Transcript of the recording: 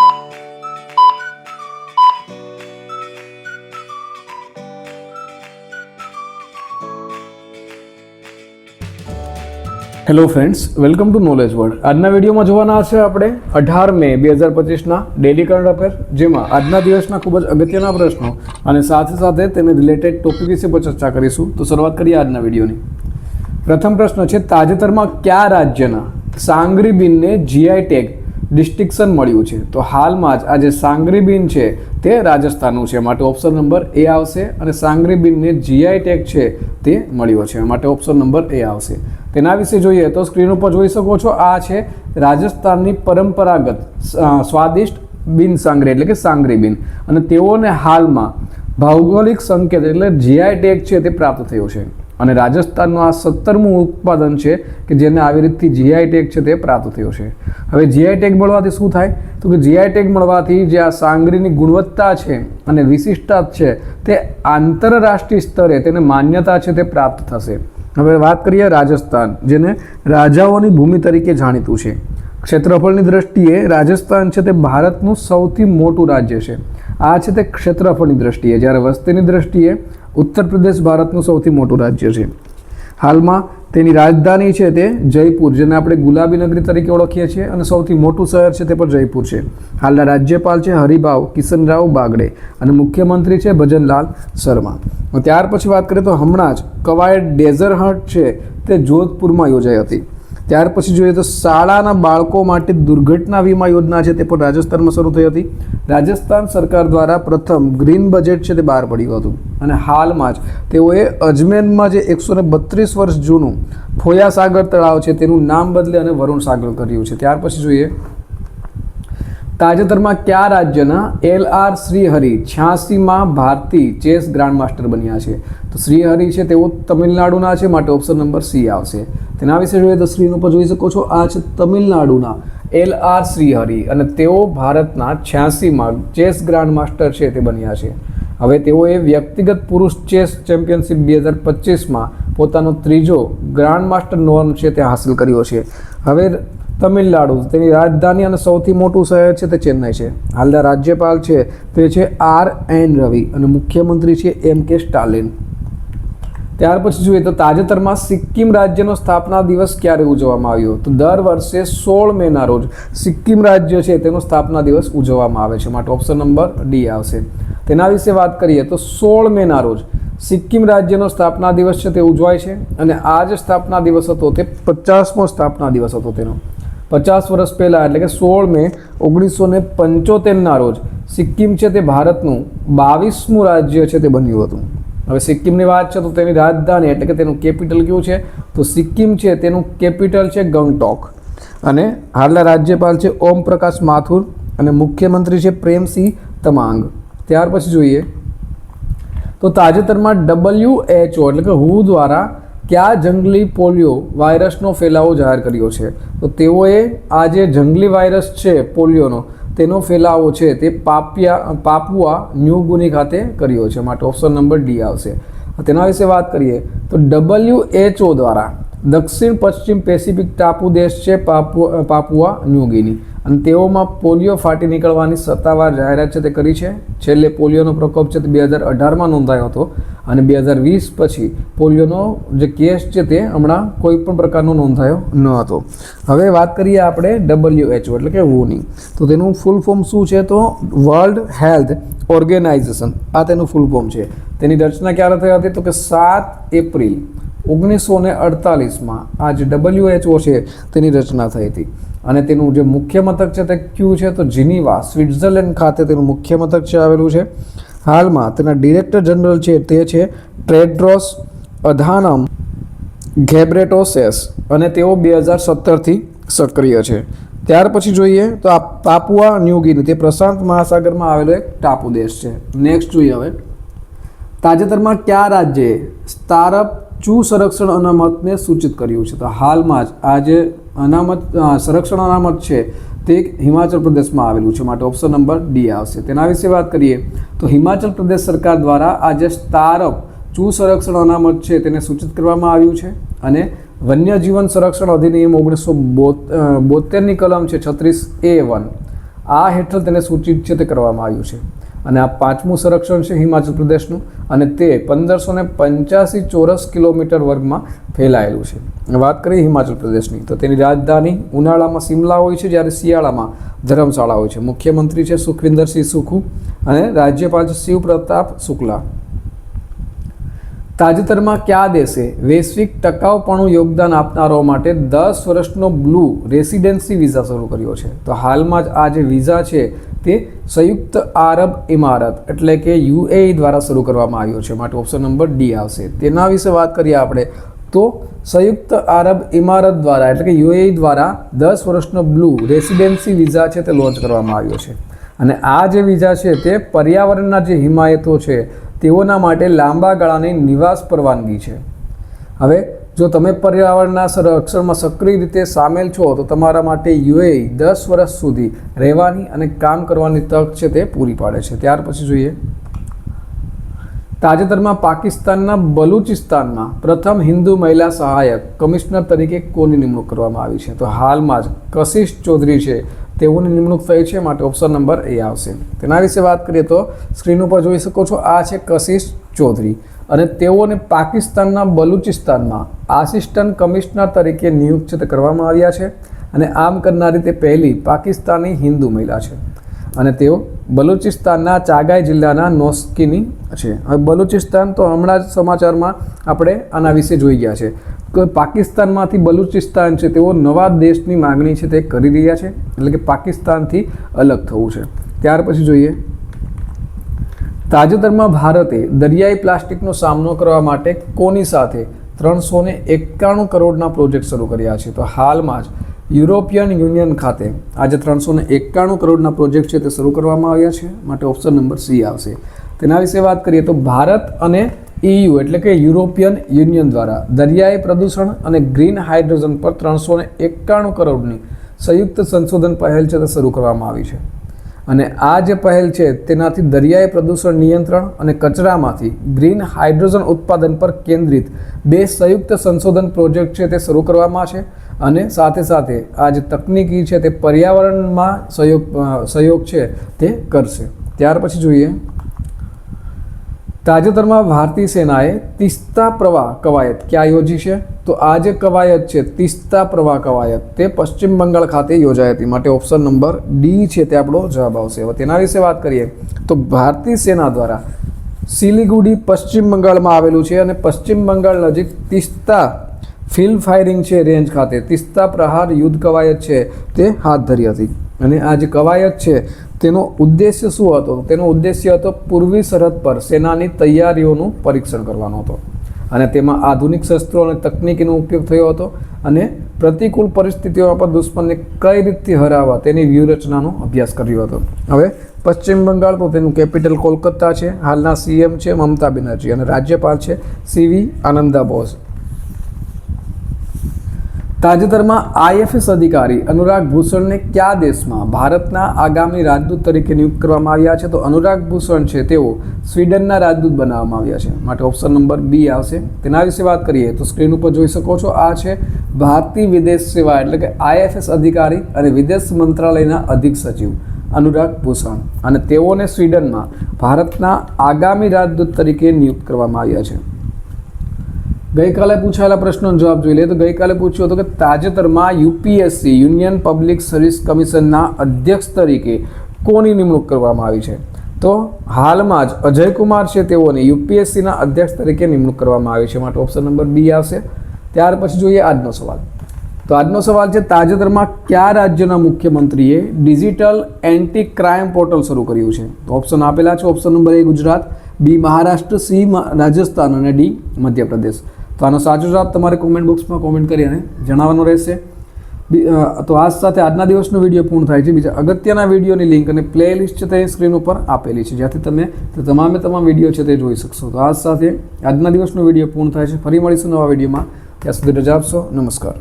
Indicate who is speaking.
Speaker 1: Hello friends, welcome to knowledge world. આજના વિડીયોમાં જોવાના છે આપણે 18 મે 2025ના ડેલી કરંટ અફેર, જેમાં આજના દિવસના ખૂબ જ અગત્યના પ્રશ્નો અને સાથે સાથે તેને રિલેટેડ ટોપિક વિશે પણ ચર્ચા કરીશું. તો શરૂઆત કરીએ આજના વિડીયોની. પ્રથમ પ્રશ્ન છે, તાજેતરમાં કયા રાજ્યના સાંગરી બીનને જીઆઈ ટેગ ડિસ્ટિંક્શન મળ્યું છે? તો હાલમાં જ આ જે સાંગરી બીન છે તે રાજસ્થાનનું છે, માટે ઓપ્શન નંબર એ આવશે. અને સાંગરી બીનને જીઆઈ ટેગ છે તે મળ્યો છે, માટે ઓપ્શન નંબર એ આવશે. તેના વિશે જોઈએ તો સ્ક્રીન ઉપર જોઈ શકો છો, આ છે રાજસ્થાનની પરંપરાગત સ્વાદિષ્ટ બીન સાંગરી એટલે કે સાંગરી બીન, અને તેઓને હાલમાં ભૌગોલિક સંકેત એટલે જીઆઈ ટેગ છે તે પ્રાપ્ત થયો છે. અને રાજસ્થાનનું આ 17મું ઉત્પાદન છે કે જેને આવી રીતથી જીઆઈ ટેગ છે તે પ્રાપ્ત થયો છે. હવે જીઆઈ ટેગ મળવાથી શું થાય? તો કે જીઆઈ ટેગ મળવાથી જે આ સાંગરીની ગુણવત્તા છે અને વિશિષ્ટતા છે તે આંતરરાષ્ટ્રીય સ્તરે તેને માન્યતા છે તે પ્રાપ્ત થશે. હવે વાત કરીએ રાજસ્થાન, જેને રાજાઓની ભૂમિ તરીકે જાણીતું છે. ક્ષેત્રફળની દ્રષ્ટિએ રાજસ્થાન છે તે ભારતનું સૌથી મોટું રાજ્ય છે. આ છે તે ક્ષેત્રફળની દ્રષ્ટિએ, જ્યારે વસ્તીની દ્રષ્ટિએ ઉત્તર પ્રદેશ ભારતનું સૌથી મોટું રાજ્ય છે. હાલમાં તેની રાજધાની છે તે જયપુર, જેને આપણે ગુલાબી નગરી તરીકે ઓળખીએ છીએ, અને સૌથી મોટું શહેર છે તે પણ જયપુર છે. હાલના રાજ્યપાલ છે હરિભાવ કિશનરાવ બાગડે, અને મુખ્યમંત્રી છે ભજનલાલ શર્મા. ત્યાર પછી વાત કરીએ તો હમણાં જ કવાયત ડેઝર્ટ હન્ટ છે તે જોધપુરમાં યોજાઈ હતી. ત્યાર પછી જોઈએ તો શાળાના બાળકો માટે દુર્ઘટના વીમા યોજના છે તે પણ રાજસ્થાનમાં શરૂ થઈ હતી. રાજસ્થાન સરકાર દ્વારા પ્રથમ ગ્રીન બજેટ છે તે બહાર પડ્યું હતું, અને હાલમાં જ તેઓએ અજમેરમાં જે 132 વર્ષ જૂનું ફોયા સાગર તળાવ છે તેનું નામ બદલે અને વરુણ સાગર કર્યું છે. ત્યાર પછી જોઈએ તાજેતરમાં કયા રાજ્યના LR શ્રીહરિ 86માં ભારતીય ચેસ ગ્રાન્ડ માસ્ટર બન્યા છે? તો શ્રીહરિ છે તેઓ તમિલનાડુના છે, માટે ઓપ્શન નંબર સી આવશે. તેના વિશે જોઈએ તો સ્ક્રીન ઉપર જોઈ શકો છો, આ છે તમિલનાડુના LR શ્રીહરિ, અને તેઓ ભારતના 86માં ચેસ ગ્રાન્ડ માસ્ટર છે તે બન્યા છે. હવે તેઓએ વ્યક્તિગત પુરુષ ચેસ ચેમ્પિયનશિપ 2025માં પોતાનો ત્રીજો ગ્રાન્ડ માસ્ટર નોર્મ છે તે હાંસલ કર્યો છે. હવે તમિલનાડુ તેની રાજધાની અને સૌથી મોટું શહેર છે તે ચેન્નઈ છે. હાલના રાજ્યપાલ છે તે છે RN રવિ, અને મુખ્યમંત્રી છે MK સ્ટાલિન. ત્યાર પછી જોઈએ તો તાજેતરમાં સિક્કિમ રાજ્યનો સ્થાપના દિવસ ક્યારે ઉજવવામાં આવ્યો? તો દર વર્ષે 16 મેના રોજ સિક્કિમ રાજ્ય છે તેનો સ્થાપના દિવસ ઉજવવામાં આવે છે, માટે ઓપ્શન નંબર ડી આવશે. તેના વિશે વાત કરીએ તો 16 મેના રોજ સિક્કિમ રાજ્યનો સ્થાપના દિવસ છે તે ઉજવાય છે, અને આ જે સ્થાપના દિવસ હતો તે 50મો સ્થાપના દિવસ હતો તેનો. 50 વર્ષ પહેલાં એટલે કે 16 મે 1975ના રોજ સિક્કિમ છે તે ભારતનું 22મું રાજ્ય છે તે બન્યું હતું. હવે સિક્કિમની વાત છે તો તેની રાજધાની એટલે કે તેનું કેપિટલ કયું છે? તો સિક્કિમ છે તેનું કેપિટલ છે ગંગટોક, અને હાલના રાજ્યપાલ છે ઓમ પ્રકાશ માથુર, અને મુખ્યમંત્રી છે પ્રેમસિંહ તમાંગ. ત્યાર પછી જોઈએ તો તાજેતરમાં WHO એટલે કે WHO દ્વારા કયા જંગલી પોલિયો વાયરસનો ફેલાવો જાહેર કર્યો છે? તો તેઓએ આ જે જંગલી વાયરસ છે પોલિયોનો તેનો ફેલાવો છે તે પાપુઆ ન્યૂ ગુની ખાતે કર્યો છે, માટે ઓપ્શન નંબર ડી આવશે. તેના વિશે વાત કરીએ તો WHO દ્વારા દક્ષિણ પશ્ચિમ પેસિફિક ટાપુ દેશ છે પાપુઆ ન્યૂ ગિની, અને તેઓમાં પોલિયો ફાટી નીકળવાની સત્તાવાર જાહેરાત છે તે કરી છે. છેલ્લે પોલિયોનો પ્રકોપ છે તે 2018માં નોંધાયો હતો, અને 2020 પછી પોલિયોનો જે કેસ છે તે હમણાં કોઈ પણ પ્રકારનો નોંધાયો ન હતો. હવે વાત કરીએ આપણે WHO એટલે કે WHOની, તો તેનું ફૂલ ફોર્મ શું છે? તો વર્લ્ડ હેલ્થ ઓર્ગેનાઇઝેશન, આ તેનું ફૂલ ફોર્મ છે. તેની રચના ક્યારે થઈ હતી? તો કે 7 એપ્રિલ 1948માં આ જે WHO છે તેની રચના થઈ હતી, અને તેનું જે મુખ્ય મથક છે તે ક્યું છે? તો જીનીવા સ્વિટ્ઝરલેન્ડ ખાતે તેનું મુખ્ય મથક છે આવેલું છે. હાલમાં તેના ડિરેક્ટર જનરલ છે તે છે ટેડ્રોસ અધાનમ ઘેબ્રેટોસેસ, અને તેઓ 2017થી સક્રિય છે. ત્યાર પછી જોઈએ તો આ પાપુઆ ન્યૂ ગિની તે પ્રશાંત મહાસાગરમાં આવેલો એક ટાપુ દેશ છે. નેક્સ્ટ જોઈએ હવે તાજેતરમાં કયા રાજ્યે સ્ટારઅપ ચૂ સંરક્ષણ અનામતને સૂચિત કર્યું છે? તો હાલમાં જ આ જે સંરક્ષણ અનામત છે તે હિમાચલ પ્રદેશમાં આવેલું છે, માટે ઓપ્શન નંબર ડી આવશે. તેના વિશે વાત કરીએ તો હિમાચલ પ્રદેશ સરકાર દ્વારા આ જે સ્ટારઅપ ચૂ સંરક્ષણ અનામત છે તેને સૂચિત કરવામાં આવ્યું છે, અને વન્યજીવન સંરક્ષણ અધિનિયમ 1972ની કલમ છે 36A1 આ હેઠળ તેને સૂચિત છે તે કરવામાં આવ્યું છે. અને આ 5મું સંરક્ષણ છે હિમાચલ પ્રદેશનું, અને તે 1585 ચોરસ કિલોમીટર વર્ગમાં ફેલાયેલું છે. વાત કરીએ હિમાચલ પ્રદેશની, તો તેની રાજધાની ઉનાળામાં શિમલા હોય છે, જ્યારે શિયાળામાં ધર્મશાળા હોય છે. મુખ્યમંત્રી છે સુખવિંદરસિંહ સુખુ અને રાજ્યપાલ છે શિવ પ્રતાપ શુક્લા. તાજેતરમાં કયા દેશે વૈશ્વિક ટકાઉપણું યોગદાન આપનારાઓ માટે 10 વર્ષનો બ્લુ રેસિડેન્સી વિઝા શરૂ કર્યો છે? તો હાલમાં જ આ જે વિઝા છે તે સંયુક્ત આરબ ઇમારત એટલે કે UAE દ્વારા શરૂ કરવામાં આવ્યો છે, માટે ઓપ્શન નંબર ડી આવશે. તેના વિશે વાત કરીએ આપણે તો સંયુક્ત આરબ ઇમારત દ્વારા એટલે કે UAE દ્વારા 10 વર્ષનો બ્લુ રેસિડેન્સી વિઝા છે તે લોન્ચ કરવામાં આવ્યો છે. અને આ જે વિઝા છે તે પર્યાવરણના જે હિમાયતો છે તેઓના માટે લાંબા ગાળાની નિવાસ પરવાનગી છે. હવે જો તમે પર્યાવરણના સંરક્ષણમાં સક્રિય રીતે સામેલ છો તો તમારા માટે UAE 10 વર્ષ સુધી રહેવાની અને કામ કરવાની તક છે તે પૂરી પાડે છે. ત્યાર પછી જોઈએ, તાજેતરમાં પાકિસ્તાનના બલુચિસ્તાનમાં પ્રથમ હિન્દુ મહિલા સહાયક કમિશનર તરીકે કોની નિમણૂક કરવામાં આવી છે? તો હાલમાં જ કશિશ ચૌધરી છે તેઓની નિમણૂક થઈ છે, માટે ઓપ્શન નંબર એ આવશે. તેના વિશે વાત કરીએ તો સ્ક્રીન ઉપર જોઈ શકો છો, આ છે કશિશ ચૌધરી અને તેઓને પાકિસ્તાનના બલુચિસ્તાનમાં આસિસ્ટન્ટ કમિશનર તરીકે નિયુક્ત છે તે કરવામાં આવ્યા છે. અને આમ કરનારી તે પહેલી પાકિસ્તાની હિન્દુ મહિલા છે અને તેઓ બલુચિસ્તાનના ચાગાઈ જિલ્લાના નોસ્કીની છે. હવે બલુચિસ્તાન તો હમણાં જ સમાચારમાં આપણે આના વિશે જોઈ ગયા છે કે પાકિસ્તાનમાંથી બલુચિસ્તાન છે તેઓ નવા દેશની માગણી છે તે કરી રહ્યા છે, એટલે કે પાકિસ્તાનથી અલગ થવું છે. ત્યાર પછી જોઈએ, તાજેતરમાં ભારતે દરિયાઈ પ્લાસ્ટિકનો સામનો કરવા માટે કોની સાથે 391 કરોડના પ્રોજેક્ટ શરૂ કર્યા છે? તો હાલમાં જ યુરોપિયન યુનિયન ખાતે આજે 391 કરોડના પ્રોજેક્ટ છે તે શરૂ કરવામાં આવ્યા છે, માટે ઓપ્શન નંબર સી આવશે. તેના વિશે વાત કરીએ તો ભારત અને EU એટલે કે યુરોપિયન યુનિયન દ્વારા દરિયાઈ પ્રદૂષણ અને ગ્રીન હાઇડ્રોજન પર 391 કરોડની સંયુક્ત સંશોધન પહેલ છે તે શરૂ કરવામાં આવી છે. અને આ જે પહેલ છે તેનાથી દરિયાઈ પ્રદૂષણ નિયંત્રણ અને કચરામાંથી ગ્રીન હાઇડ્રોજન ઉત્પાદન પર કેન્દ્રિત 2 સંયુક્ત સંશોધન પ્રોજેક્ટ છે તે શરૂ કરવામાં છે. અને સાથે સાથે આ જે તકનીકી છે તે પર્યાવરણમાં સહયોગ છે તે કરશે. ત્યાર પછી જોઈએ, તાજેતરમાં ભારતીય સેનાએ તિસ્તા પ્રવાહ કવાયત ક્યાં યોજી છે? તો આ જે કવાયત છે તિસ્તા પ્રવાહ કવાયત તે પશ્ચિમ બંગાળ ખાતે યોજાઈ હતી, માટે ઓપ્શન નંબર ડી છે તે આપણો જવાબ આવશે. હવે તેના વિશે વાત કરીએ તો ભારતીય સેના દ્વારા સિલિગુડી પશ્ચિમ બંગાળમાં આવેલું છે અને પશ્ચિમ બંગાળ નજીક તિસ્તા ફિલ્ડ ફાયરિંગ છે રેન્જ ખાતે તિસ્તા પ્રહાર યુદ્ધ કવાયત છે તે હાથ ધરી હતી. અને આ જે કવાયત છે તેનો ઉદ્દેશ્ય શું હતો? તેનો ઉદ્દેશ્ય હતો પૂર્વી સરહદ પર સેનાની તૈયારીઓનું પરીક્ષણ કરવાનો હતો અને તેમાં આધુનિક શસ્ત્રો અને તકનીકીનો ઉપયોગ થયો હતો અને પ્રતિકૂળ પરિસ્થિતિઓમાં પણ દુશ્મનને કઈ રીતે હરાવવા તેની વ્યૂહરચનાનો અભ્યાસ કર્યો હતો. હવે પશ્ચિમ બંગાળ તો તેનું કેપિટલ કોલકાતા છે, હાલના CM છે મમતા બેનર્જી અને રાજ્યપાલ છે CV આનંદા બોઝ. તાજેતરમાં IFS અધિકારી અનુરાગ ભૂષણને કયા દેશમાં ભારતના આગામી રાજદૂત તરીકે નિયુક્ત કરવામાં આવ્યા છે? તો અનુરાગ ભૂષણ છે તેઓ સ્વીડનના રાજદૂત બનાવવામાં આવ્યા છે, માટે ઓપ્શન નંબર બી આવશે. તેના વિશે વાત કરીએ તો સ્ક્રીન ઉપર જોઈ શકો છો, આ છે ભારતીય વિદેશ સેવા એટલે કે IFS અધિકારી અને વિદેશ મંત્રાલયના અધિક સચિવ અનુરાગ ભૂષણ અને તેઓને સ્વીડનમાં ભારતના આગામી રાજદૂત તરીકે નિયુક્ત કરવામાં આવ્યા છે. ગઈકાલે પૂછાયેલા પ્રશ્નોનો જવાબ જોઈ લઈએ તો ગઈકાલે પૂછ્યું હતું કે તાજેતરમાં UPSC યુનિયન પબ્લિક સર્વિસ કમિશનના અધ્યક્ષ તરીકે કોની નિમણૂક કરવામાં આવી છે? તો હાલમાં જ અજય કુમાર છે તેઓને UPSCના અધ્યક્ષ તરીકે નિમણૂક કરવામાં આવી છે, માટે ઓપ્શન નંબર બી આવશે. ત્યાર પછી જોઈએ આજનો સવાલ. તો આજનો સવાલ છે, તાજેતરમાં કયા રાજ્યના મુખ્યમંત્રીએ ડિજિટલ એન્ટી ક્રાઇમ પોર્ટલ શરૂ કર્યું છે? તો ઓપ્શન આપેલા છે, option number A Gujarat, B Maharashtra, C Rajasthan અને D મધ્યપ્રદેશ. તો આનો સાચો જવાબ તમારે કોમેન્ટ બોક્સમાં કોમેન્ટ કરી અને જણાવવાનો રહેશે. તો આ સાથે આજના દિવસનો વિડીયો પૂર્ણ થાય છે. બીજા અગત્યના વિડીયોની લિંક અને પ્લેલિસ્ટ છે તે સ્ક્રીન ઉપર આપેલી છે, જ્યાંથી તમે તમામ વિડીયો છે તે જોઈ શકશો. તો આ સાથે આજના દિવસનો વિડીયો પૂર્ણ થાય છે. ફરી મળીશું નવા વિડીયોમાં. ત્યાં સુધી રજા આપશો. નમસ્કાર.